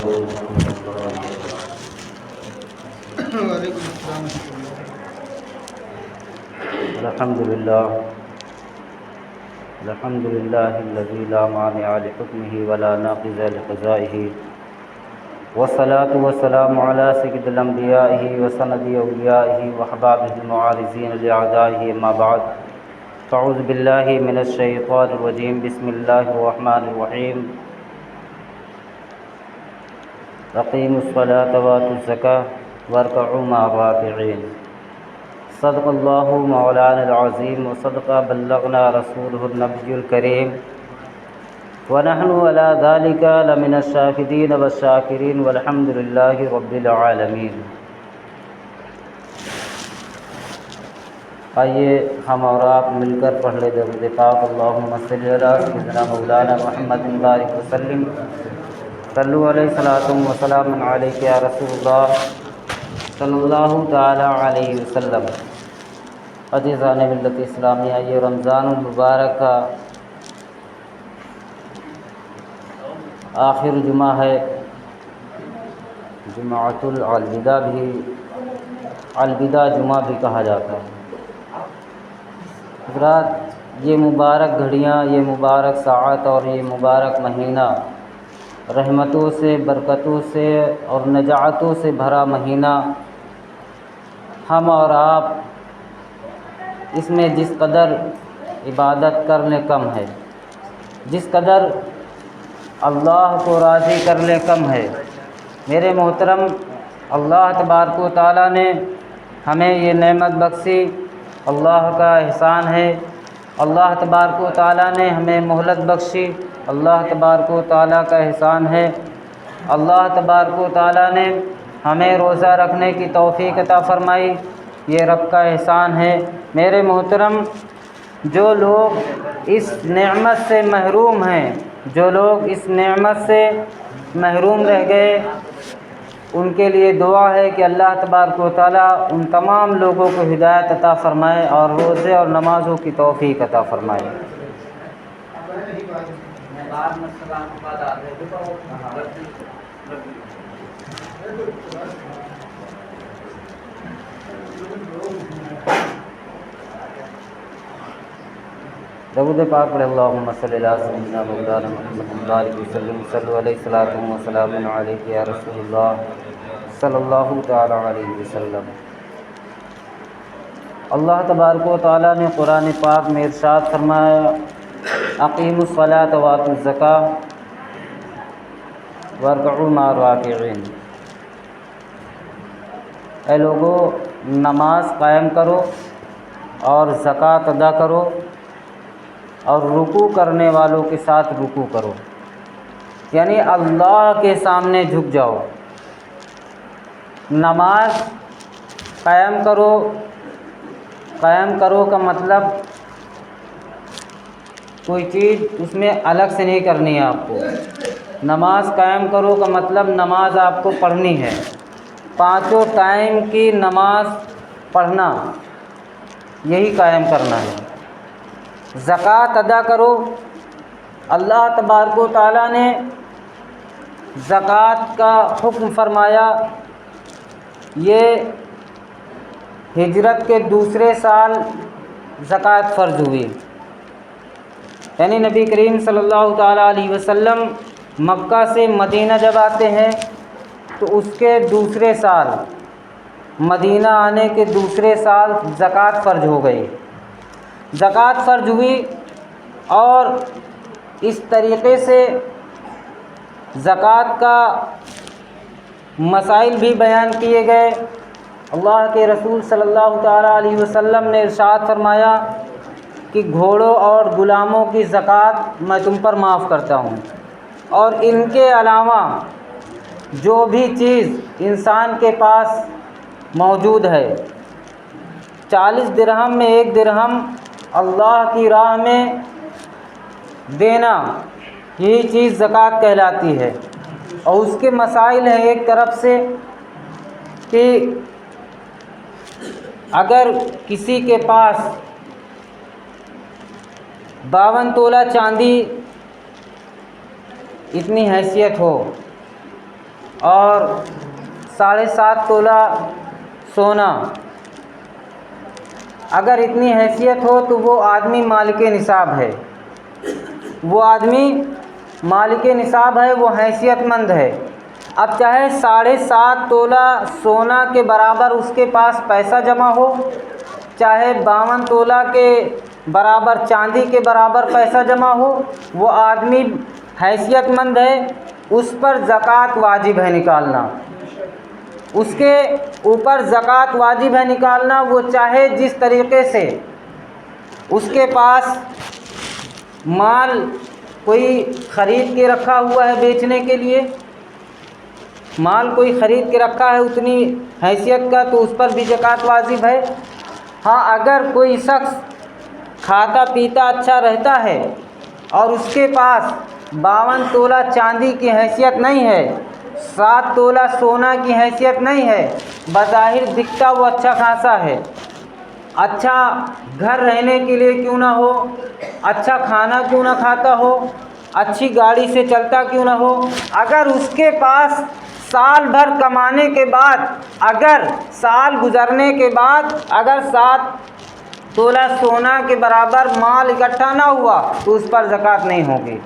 محمد وعلى وعلیکم السلام ورحمۃ الحمد لله الذي لا مانع لحكمه ولا ناقض لقضائه والصلاة والسلام على سيد الأنبياء وسند أوليائه وحبابه المعارضين لأعدائه أما بعد فأعوذ بالله من الشيطان الرجيم بسم الله الرحمن الرحيم أقيموا الصلاة وآتوا الزكاة واركعوا مع الراكعين صدق الله مولانا العظيم وصدق بلغنا رسوله النبي الكريم ونحن على ذلك لمن الشاهدين والشاكرين والحمد لله رب العالمين۔ آئیے ہم اور آپ مل کر پڑھ لے درود پاک اللہم صلی علی سیدنا مولانا محمد بارک وسلم صلو علیہ الصلوۃ والسلام علیک یا رسول اللہ صلی اللہ تعالی علیہ وسلم۔ عزیزان ملت اسلامیہ، یہ رمضان المبارک کا آخر جمعہ ہے، جمعۃ الوداع بھی الوداع جمعہ بھی کہا جاتا ہے۔ حضرات، یہ مبارک گھڑیاں، یہ مبارک ساعت اور یہ مبارک مہینہ رحمتوں سے، برکتوں سے اور نجاعتوں سے بھرا مہینہ، ہم اور آپ اس میں جس قدر عبادت کر لیں کم ہے، جس قدر اللہ کو راضی کر لیں کم ہے۔ میرے محترم، اللہ تبارک و تعالیٰ نے ہمیں یہ نعمت بخشی، اللہ کا احسان ہے۔ اللہ تبارک و تعالیٰ نے ہمیں مہلت بخشی، اللہ تبارک و تعالیٰ کا احسان ہے۔ اللہ تبارک و تعالیٰ نے ہمیں روزہ رکھنے کی توفیق عطا فرمائی، یہ رب کا احسان ہے۔ میرے محترم، جو لوگ اس نعمت سے محروم ہیں، جو لوگ اس نعمت سے محروم رہ گئے، ان کے لیے دعا ہے کہ اللہ تبارک و تعالیٰ ان تمام لوگوں کو ہدایت عطا فرمائے اور روزے اور نمازوں کی توفیق عطا فرمائے۔ درود پاک پڑھے اللہم صلی علی سیدنا مولانا محمد بارک وسلم صلو علیہ الصلوۃ والسلام علیک یا رسول اللہ صلی اللہ تعالی علیہ وسلم۔ اللہ تبارک و تعالیٰ نے قرآن پاک میں ارشاد فرمایا، اقیموا الصلاۃ وآتوا الزکاۃ وارکعوا مع الراکعین۔ اے لوگو، نماز قائم کرو اور زکوٰۃ ادا کرو اور رکوع کرنے والوں کے ساتھ رکوع کرو، یعنی اللہ کے سامنے جھک جاؤ۔ نماز قائم کرو، قائم کرو کا مطلب کوئی چیز اس میں الگ سے نہیں کرنی ہے آپ کو۔ نماز قائم کرو کا مطلب نماز آپ کو پڑھنی ہے، پانچوں ٹائم کی نماز پڑھنا، یہی قائم کرنا ہے۔ زکوٰۃ ادا کرو، اللہ تبارک و تعالیٰ نے زکوٰۃ کا حکم فرمایا، یہ ہجرت کے دوسرے سال زکوٰۃ فرض ہوئی، یعنی نبی کریم صلی اللہ تعالیٰ علیہ وسلم مکہ سے مدینہ جب آتے ہیں تو اس کے دوسرے سال، مدینہ آنے کے دوسرے سال زکوٰۃ فرض ہو گئی۔ زکوٰۃ فرض ہوئی اور اس طریقے سے زکوٰۃ کا مسائل بھی بیان کیے گئے۔ اللہ کے رسول صلی اللہ تعالیٰ علیہ وسلم نے ارشاد فرمایا کہ گھوڑوں اور غلاموں کی زکوٰۃ میں تم پر معاف کرتا ہوں، اور ان کے علاوہ جو بھی چیز انسان کے پاس موجود ہے، 40 درہم میں 1 درہم اللہ کی راہ میں دینا، یہی چیز زکوٰۃ کہلاتی ہے۔ اور اس کے مسائل ہیں، ایک طرف سے کہ اگر کسی کے پاس 52 تولہ چاندی اتنی حیثیت ہو اور 7.5 تولہ سونا، اگر اتنی حیثیت ہو تو وہ آدمی مالک نصاب ہے، وہ آدمی مالک نصاب ہے، وہ حیثیت مند ہے۔ اب چاہے 7.5 تولہ سونا کے برابر اس کے پاس پیسہ جمع ہو، چاہے 52 تولہ کے برابر چاندی کے برابر پیسہ جمع ہو، وہ آدمی حیثیت مند ہے، اس پر زکوٰۃ واجب ہے نکالنا، اس کے اوپر زکوٰۃ واجب ہے نکالنا۔ وہ چاہے جس طریقے سے اس کے پاس مال کوئی خرید کے رکھا ہوا ہے بیچنے کے لیے، مال کوئی خرید کے رکھا ہے اتنی حیثیت کا، تو اس پر بھی زکوٰۃ واجب ہے۔ ہاں، اگر کوئی شخص کھاتا پیتا اچھا رہتا ہے اور اس کے پاس 52 تولہ چاندی کی حیثیت نہیں ہے، 7 تولہ سونا کی حیثیت نہیں ہے، بظاہر دکھتا وہ اچھا خاصا ہے، اچھا گھر رہنے کے لیے کیوں نہ ہو، اچھا کھانا کیوں نہ کھاتا ہو، اچھی گاڑی سے چلتا کیوں نہ ہو، اگر اس کے پاس سال بھر کمانے کے بعد، اگر سال گزرنے کے بعد اگر 7 تولہ سونا کے برابر مال اکٹھا نہ ہوا تو اس پر زکوٰۃ نہیں ہوگی۔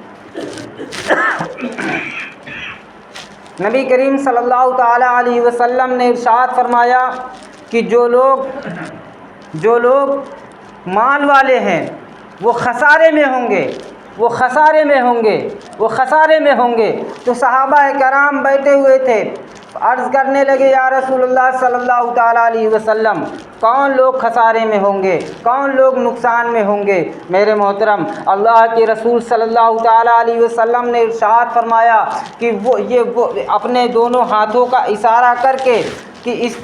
نبی کریم صلی اللہ تعالیٰ علیہ وسلم نے ارشاد فرمایا کہ جو لوگ مال والے ہیں وہ خسارے میں ہوں گے، وہ خسارے میں ہوں گے، وہ خسارے میں ہوں گے۔ تو صحابہ کرام بیٹھے ہوئے تھے، عرض کرنے لگے یا رسول اللہ صلی اللہ تعالیٰ علیہ وسلم، کون لوگ خسارے میں ہوں گے، کون لوگ نقصان میں ہوں گے؟ میرے محترم، اللہ کے رسول صلی اللہ تعالیٰ علیہ وسلم نے ارشاد فرمایا کہ وہ اپنے دونوں ہاتھوں کا اشارہ کر کے کہ اس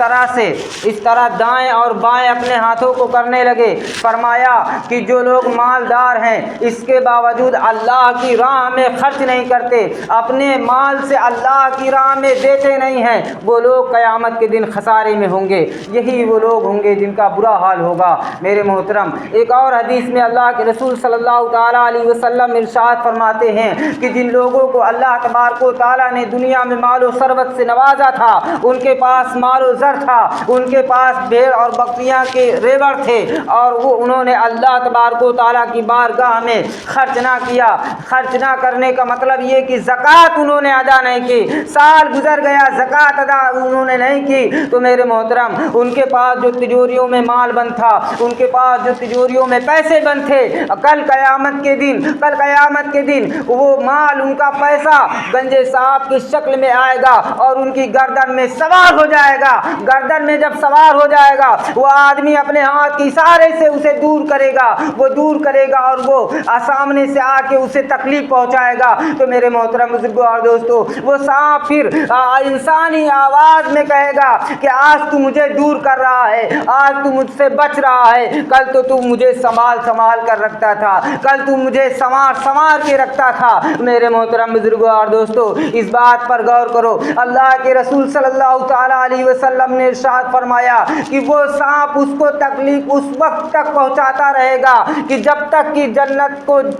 طرح دائیں اور بائیں اپنے ہاتھوں کو کرنے لگے، فرمایا کہ جو لوگ مالدار ہیں اس کے باوجود اللہ کی راہ میں خرچ نہیں کرتے، اپنے مال سے اللہ کی راہ میں دیتے نہیں ہیں، وہ لوگ قیامت کے دن خسارے میں ہوں گے، یہی وہ لوگ ہوں گے جن کا برا حال ہوگا۔ میرے محترم، ایک اور حدیث میں اللہ کے رسول صلی اللہ تعالیٰ علیہ وسلم ارشاد فرماتے ہیں کہ جن لوگوں کو اللہ تبارک و تعالیٰ نے دنیا میں مال و ثروت سے نوازا تھا، ان کے پاس مال و زر تھا، ان کے پاس بھیڑ اور بکریاں کے ریوڑ تھے، اور انہوں نے اللہ تبارک و تعالیٰ کی بارگاہ میں خرچ نہ کیا۔ خرچ نہ کرنے کا مطلب یہ کہ زکوٰۃ انہوں نے ادا نہیں کی، سال گزر گیا زکوٰۃ ادا انہوں نے نہیں کی، تو میرے محترم، ان کے پاس جو تجوریوں میں مال بند تھا، ان کے پاس جو تجوریوں میں پیسے بند تھے، کل قیامت کے دن وہ مال، ان کا پیسہ گنجے صاحب کی شکل میں آئے گا اور ان کی گردن میں سوار ہو جائے گا۔ گردن میں جب سوار ہو جائے گا، وہ آدمی اپنے ہاتھ کے اشارے سے اسے دور کرے گا، وہ دور کرے گا اور وہ سامنے سے آ کے اسے تکلیف پہنچائے گا۔ تو میرے محترم بزرگوں اور دوستو، وہ سانپ پھر انسانی آواز میں کہے گا کہ آج تو مجھے دور کر رہا ہے، آج تو مجھ سے بچ رہا ہے، کل تو تو مجھے سنبھال کر رکھتا تھا، کل تو مجھے سنوار کے رکھتا تھا۔ میرے محترم بزرگوں اور دوستو، اس بات پر غور کرو، اللہ کے رسول صلی اللہ تعالیٰ علیہ وسلم نے ارشاد فرمایا کہ وہ سانپ اس کو تکلیف اس وقت تک پہنچاتا رہے گا کہ جب تک کہ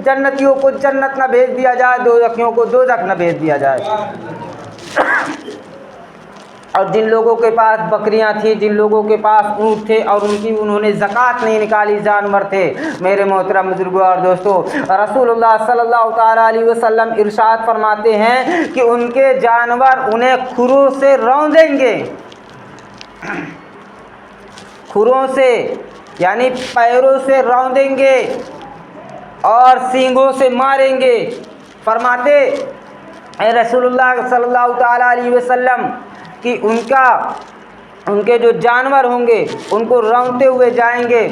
جنتیوں کو جنت نہ بھیج دیا جائے، دوزخیوں کو دوزخ نہ بھیج دیا جائے۔ اور جن لوگوں کے پاس بکریاں تھیں، جن لوگوں کے پاس اونٹ تھے اور انہوں نے زکوٰۃ نہیں نکالی، جانور تھے، میرے محترم بزرگوں اور دوستو، رسول اللہ صلی اللہ تعالیٰ علیہ وسلم ارشاد فرماتے ہیں کہ ان کے جانور انہیں کھروں سے روندیں گے، کھروں سے یعنی پیروں سے روندیں گے اور سینگوں سے ماریں گے۔ فرماتے اے رسول اللہ صلی اللہ تعالیٰ علیہ وسلم کہ ان کے جو جانور ہوں گے ان کو رونتے ہوئے جائیں گے،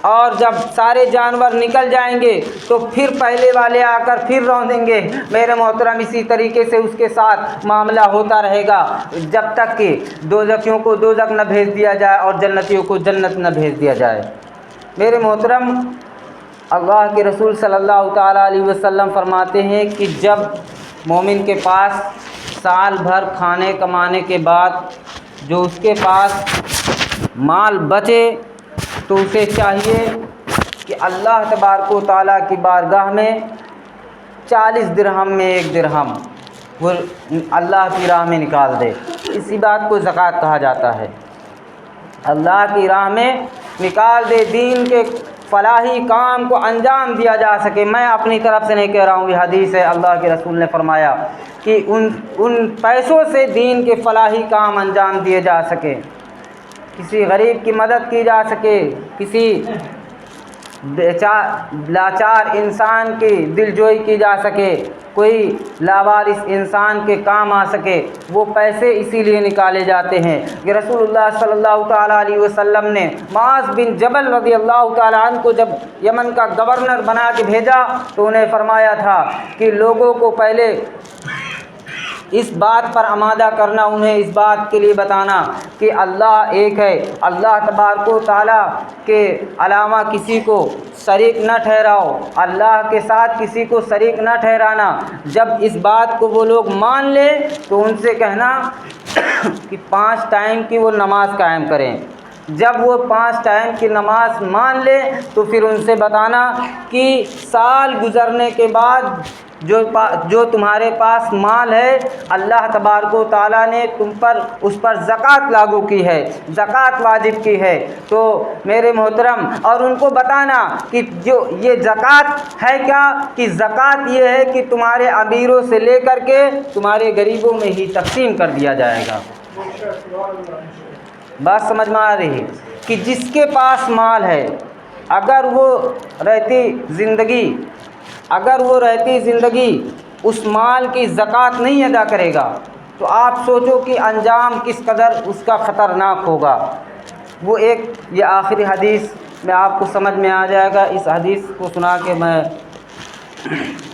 اور جب سارے جانور نکل جائیں گے تو پھر پہلے والے آ کر پھر روندیں گے۔ میرے محترم، اسی طریقے سے اس کے ساتھ معاملہ ہوتا رہے گا جب تک کہ دوزخیوں کو دوزخ نہ بھیج دیا جائے اور جنتیوں کو جنت نہ بھیج دیا جائے۔ میرے محترم، اللہ کے رسول صلی اللہ تعالیٰ علیہ وسلم فرماتے ہیں کہ جب مومن کے پاس سال بھر کھانے کمانے کے بعد جو اس کے پاس مال بچے تو اسے چاہیے کہ اللہ تبارک و تعالیٰ کی بارگاہ میں 40 درہم میں 1 درہم، وہ اللہ کی راہ میں نکال دے، اسی بات کو زکوٰۃ کہا جاتا ہے۔ اللہ کی راہ میں نکال دے، دین کے فلاحی کام کو انجام دیا جا سکے۔ میں اپنی طرف سے نہیں کہہ رہا ہوں، یہ حدیث ہے، اللہ کے رسول نے فرمایا کہ ان پیسوں سے دین کے فلاحی کام انجام دیے جا سکے، کسی غریب کی مدد کی جا سکے، کسی لاچار انسان کی دلجوئی کی جا سکے، کوئی لاوارث انسان کے کام آ سکے، وہ پیسے اسی لیے نکالے جاتے ہیں کہ رسول اللہ صلی اللہ تعالیٰ علیہ وسلم نے معاذ بن جبل رضی اللہ تعالیٰ عنہ کو جب یمن کا گورنر بنا کے بھیجا تو انہیں فرمایا تھا کہ لوگوں کو پہلے اس بات پر آمادہ کرنا، انہیں اس بات کے لیے بتانا کہ اللہ ایک ہے، اللہ تبارک و تعالیٰ کے علاوہ کسی کو شریک نہ ٹھہراؤ، اللہ کے ساتھ کسی کو شریک نہ ٹھہرانا۔ جب اس بات کو وہ لوگ مان لیں تو ان سے کہنا کہ 5 ٹائم کی وہ نماز قائم کریں۔ جب وہ 5 ٹائم کی نماز مان لے تو پھر ان سے بتانا کہ سال گزرنے کے بعد جو تمہارے پاس مال ہے، اللہ تبارک و تعالیٰ نے تم پر اس پر زکوٰۃ لاگو کی ہے، زکوٰۃ واجب کی ہے۔ تو میرے محترم، اور ان کو بتانا کہ جو یہ زکوٰۃ ہے کیا، کہ زکوٰۃ یہ ہے کہ تمہارے امیروں سے لے کر کے تمہارے غریبوں میں ہی تقسیم کر دیا جائے گا۔ بات سمجھ میں آ رہی ہے کہ جس کے پاس مال ہے، اگر وہ رہتی زندگی اس مال کی زکوٰۃ نہیں ادا کرے گا تو آپ سوچو کہ انجام کس قدر اس کا خطرناک ہوگا۔ یہ آخری حدیث میں آپ کو سمجھ میں آ جائے گا۔ اس حدیث کو سنا کے میں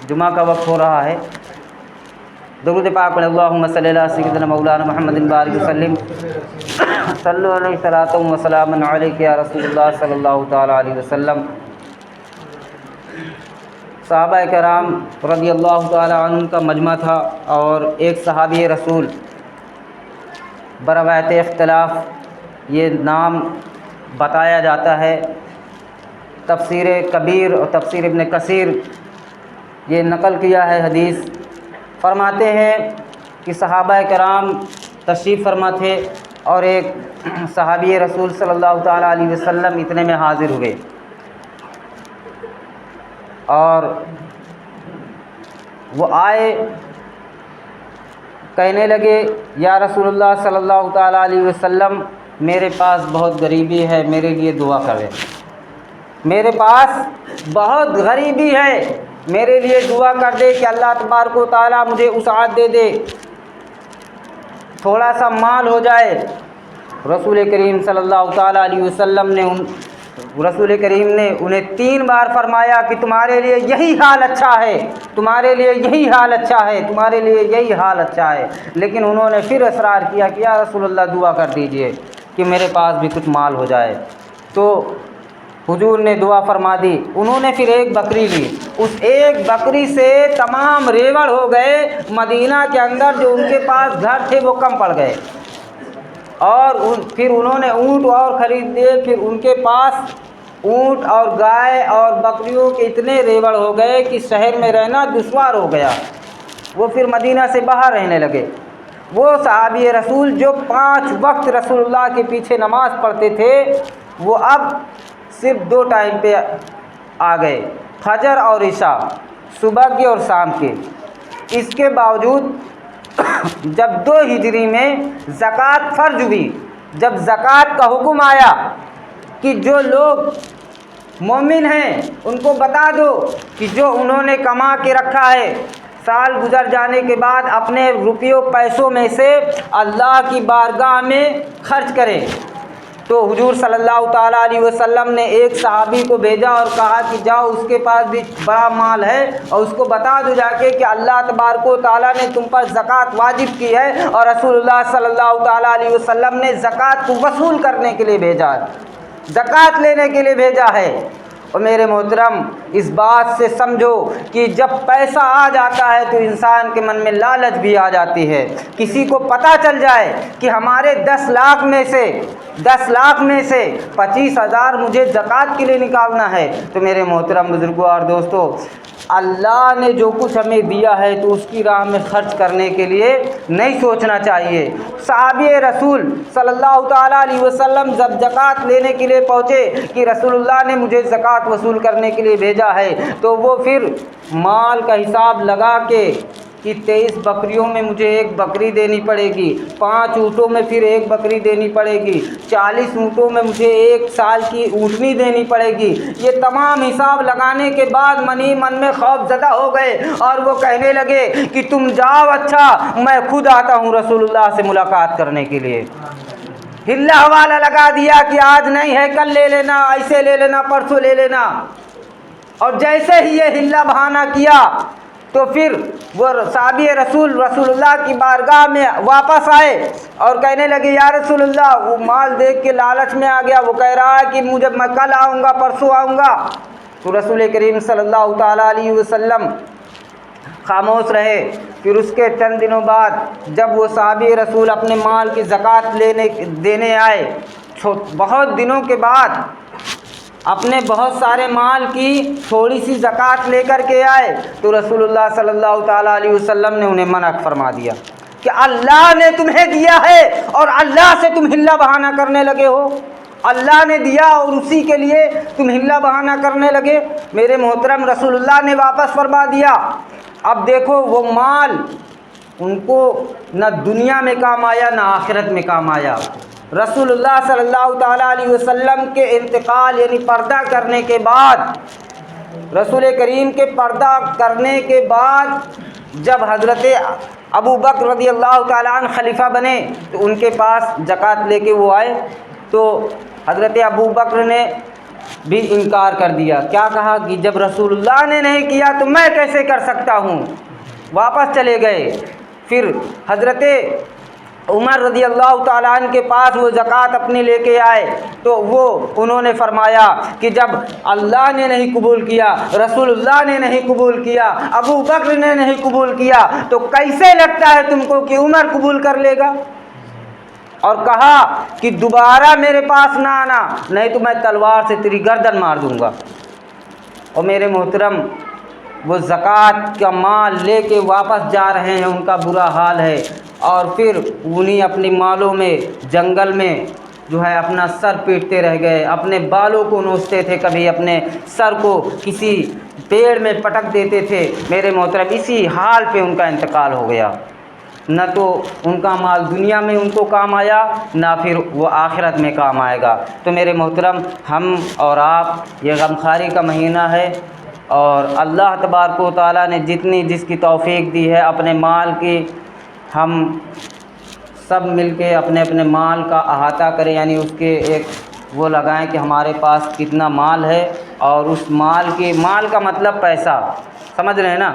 جمعہ کا وقت ہو رہا ہے۔ درود پاک پڑھیں، اللہم صلی علی سیدنا مولانا محمد بارک وسلم، صلو علیہ صلاۃ و سلام علیک یا رسول اللہ صلی اللہ تعالیٰ علیہ وسلم۔ صحابہ کرام رضی اللہ تعالیٰ عنہ کا مجمع تھا، اور ایک صحابی رسول بروایت اختلاف یہ نام بتایا جاتا ہے، تفسیر کبیر اور تفسیر ابن کثیر یہ نقل کیا ہے حدیث۔ فرماتے ہیں کہ صحابہ کرام تشریف فرما تھے اور ایک صحابی رسول صلی اللہ تعالیٰ علیہ وسلم اتنے میں حاضر ہوئے، اور وہ آئے، کہنے لگے یا رسول اللہ صلی اللہ تعالیٰ علیہ وسلم، میرے پاس بہت غریبی ہے، میرے لیے دعا کریں، میرے پاس بہت غریبی ہے، میرے لیے دعا کر دے کہ اللہ تبارک و تعالیٰ مجھے وسعت دے دے، تھوڑا سا مال ہو جائے۔ رسول کریم صلی اللہ تعالیٰ علیہ وسلم نے انہیں 3 بار فرمایا کہ تمہارے لیے یہی حال اچھا ہے، تمہارے لیے یہی حال اچھا ہے، تمہارے لیے یہی حال اچھا ہے۔ لیکن انہوں نے پھر اصرار کیا کہ یا رسول اللہ دعا کر دیجئے کہ میرے پاس بھی کچھ مال ہو جائے۔ تو حضور نے دعا فرما دی۔ انہوں نے پھر ایک بکری لی، اس ایک بکری سے تمام ریوڑ ہو گئے، مدینہ کے اندر جو ان کے پاس گھر تھے وہ کم پڑ گئے، اور پھر انہوں نے اونٹ اور خرید لیے۔ پھر ان کے پاس اونٹ اور گائے اور بکریوں کے اتنے ریوڑ ہو گئے کہ شہر میں رہنا دشوار ہو گیا، وہ پھر مدینہ سے باہر رہنے لگے۔ وہ صحابی رسول جو 5 وقت رسول اللہ کے پیچھے نماز پڑھتے تھے، وہ اب صرف 2 ٹائم پہ آ گئے، فجر اور عشاء، صبح کے اور شام کے۔ اس کے باوجود جب 2 ہجری میں زکوٰۃ فرض ہوئی، جب زکوٰۃ کا حکم آیا کہ جو لوگ مومن ہیں ان کو بتا دو کہ جو انہوں نے کما کے رکھا ہے، سال گزر جانے کے بعد اپنے روپیوں پیسوں میں سے اللہ کی بارگاہ میں خرچ کریں، تو حضور صلی اللہ تعالیٰ علیہ وسلم نے ایک صحابی کو بھیجا اور کہا کہ جاؤ، اس کے پاس بھی بڑا مال ہے، اور اس کو بتا دو جا کے کہ اللہ تبارک و تعالیٰ نے تم پر زکوٰۃ واجب کی ہے، اور رسول اللہ صلی اللہ تعالیٰ علیہ وسلم نے زکوٰۃ کو وصول کرنے کے لیے بھیجا ہے، زکوٰۃ لینے کے لیے بھیجا ہے۔ اور میرے محترم، اس بات سے سمجھو کہ جب پیسہ آ جاتا ہے تو انسان کے من میں لالچ بھی آ جاتی ہے۔ کسی کو پتہ چل جائے کہ ہمارے 10 لاکھ میں سے 25,000 مجھے زکوٰۃ کے لیے نکالنا ہے، تو میرے محترم بزرگوں اور دوستو، اللہ نے جو کچھ ہمیں دیا ہے تو اس کی راہ میں خرچ کرنے کے لیے نہیں سوچنا چاہیے۔ صحابی رسول صلی اللہ تعالیٰ علیہ وسلم جب زکوٰۃ لینے کے لیے پہنچے کہ رسول اللہ نے مجھے زکوٰۃ وصول کرنے کے لیے بھیجا ہے، تو وہ پھر مال کا حساب لگا کے کہ 23 بکریوں میں مجھے 1 بکری دینی پڑے گی، 5 اونٹوں میں پھر 1 بکری دینی پڑے گی، 40 اونٹوں میں مجھے 1 سال کی اونٹنی دینی پڑے گی۔ یہ تمام حساب لگانے کے بعد من ہی من میں خوف زدہ ہو گئے اور وہ کہنے لگے کہ تم جاؤ، اچھا میں خود آتا ہوں رسول اللہ سے ملاقات کرنے کے لیے۔ ہلا حوالہ لگا دیا کہ آج نہیں ہے، کل لے لینا، ایسے لے لینا، پرسوں لے لینا۔ اور جیسے ہی یہ ہلا بہانہ کیا تو پھر وہ صحابی رسول اللہ کی بارگاہ میں واپس آئے اور کہنے لگے یا رسول اللہ، وہ مال دیکھ کے لالچ میں آ گیا، وہ کہہ رہا ہے کہ میں کل آؤں گا، پرسوں آؤں گا۔ تو رسول کریم صلی اللہ تعالیٰ علیہ وسلم خاموش رہے۔ پھر اس کے چند دنوں بعد جب وہ صحابی رسول اپنے مال کی زکوٰۃ دینے آئے، بہت دنوں کے بعد اپنے بہت سارے مال کی تھوڑی سی زکوٰۃ لے کر کے آئے، تو رسول اللہ صلی اللہ تعالیٰ علیہ وسلم نے انہیں منع فرما دیا کہ اللہ نے تمہیں دیا ہے اور اللہ سے تم ہلا بہانہ کرنے لگے ہو۔ اللہ نے دیا اور اسی کے لیے تم ہلا بہانہ کرنے لگے۔ میرے محترم، رسول اللہ نے واپس فرما دیا۔ اب دیکھو وہ مال ان کو نہ دنیا میں کام آیا نہ آخرت میں کام آیا۔ رسول اللہ صلی اللہ تعالیٰ علیہ وسلم کے انتقال یعنی پردہ کرنے کے بعد، رسول کریم کے پردہ کرنے کے بعد جب حضرت ابو بکر رضی اللہ تعالیٰ عنہ خلیفہ بنے تو ان کے پاس زکوٰۃ لے کے وہ آئے، تو حضرت ابو بکر نے بھی انکار کر دیا۔ کیا کہا کہ جب رسول اللہ نے نہیں کیا تو میں کیسے کر سکتا ہوں، واپس چلے گئے۔ پھر حضرت عمر رضی اللہ تعالیٰ عنہ کے پاس وہ زکوٰۃ اپنی لے کے آئے تو انہوں نے فرمایا کہ جب اللہ نے نہیں قبول کیا، رسول اللہ نے نہیں قبول کیا، ابو بکر نے نہیں قبول کیا، تو کیسے لگتا ہے تم کو کہ عمر قبول کر لے گا؟ اور کہا کہ دوبارہ میرے پاس نہ آنا، نہیں تو میں تلوار سے تیری گردن مار دوں گا۔ اور میرے محترم، وہ زکوٰۃ کا مال لے کے واپس جا رہے ہیں، ان کا برا حال ہے، اور پھر انہیں اپنی مالوں میں جنگل میں جو ہے اپنا سر پیٹتے رہ گئے، اپنے بالوں کو نوچتے تھے، کبھی اپنے سر کو کسی پیڑ میں پٹک دیتے تھے۔ میرے محترم، اسی حال پہ ان کا انتقال ہو گیا۔ نہ تو ان کا مال دنیا میں ان کو کام آیا، نہ پھر وہ آخرت میں کام آئے گا۔ تو میرے محترم، ہم اور آپ، یہ غمخواری کا مہینہ ہے، اور اللہ تبارک و تعالیٰ نے جتنی جس کی توفیق دی ہے اپنے مال کی، ہم سب مل کے اپنے اپنے مال کا احاطہ کریں، یعنی اس کے ایک وہ لگائیں کہ ہمارے پاس کتنا مال ہے، اور اس مال کا مطلب پیسہ، سمجھ رہے ہیں نا؟